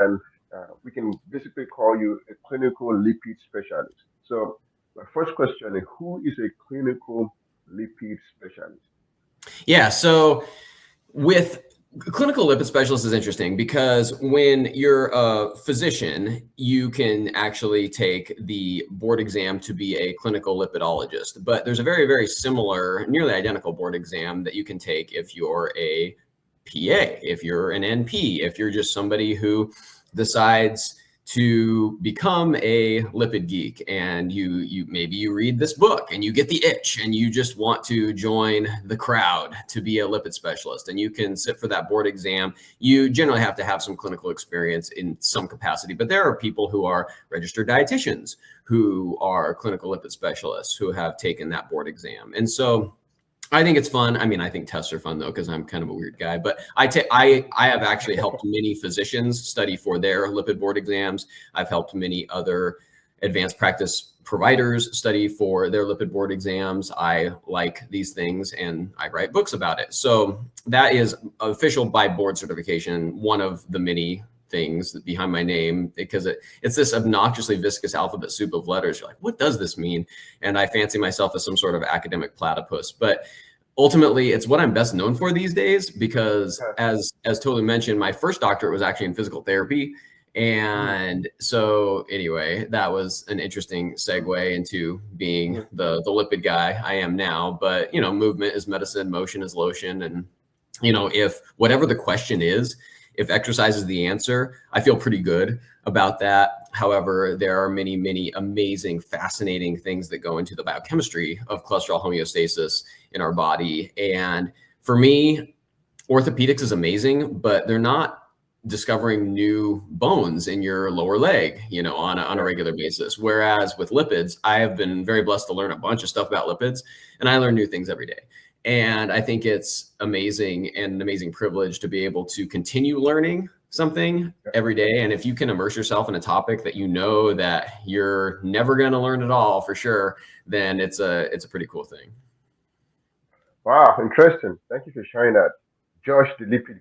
and we can basically call you a clinical lipid specialist. So, my first question is, who is a clinical lipid specialist? Yeah, so with clinical lipid specialist is interesting because when you're a physician, you can actually take the board exam to be a clinical lipidologist. But there's a very, very similar, nearly identical board exam that you can take if you're a PA, if you're an NP, if you're just somebody who decides to become a lipid geek, and you maybe you read this book and you get the itch and you just want to join the crowd to be a lipid specialist, and you can sit for that board exam. You generally have to have some clinical experience in some capacity, but there are people who are registered dietitians who are clinical lipid specialists who have taken that board exam. And so I think it's fun. I mean, I think tests are fun though, because I'm kind of a weird guy. But I have actually helped many physicians study for their lipid board exams. I've helped many other advanced practice providers study for their lipid board exams. I like these things and I write books about it. So that is official by board certification, one of the many things behind my name, because it's this obnoxiously viscous alphabet soup of letters. You're like, what does this mean? And I fancy myself as some sort of academic platypus, but ultimately it's what I'm best known for these days, because as Tolu mentioned, my first doctorate was actually in physical therapy. And so anyway, that was an interesting segue into being the lipid guy I am now. But, you know, movement is medicine, motion is lotion. And, you know, if whatever the question is, if exercise is the answer, I feel pretty good about that. However, there are many, many amazing, fascinating things that go into the biochemistry of cholesterol homeostasis in our body. And for me, orthopedics is amazing, but they're not discovering new bones in your lower leg, you know, on a regular basis. Whereas with lipids, I have been very blessed to learn a bunch of stuff about lipids, and I learn new things every day. And I think it's amazing and an amazing privilege to be able to continue learning something every day. And if you can immerse yourself in a topic that you know that you're never going to learn at all for sure, then it's a pretty cool thing. Wow, interesting. Thank you for sharing that. Josh, the lipid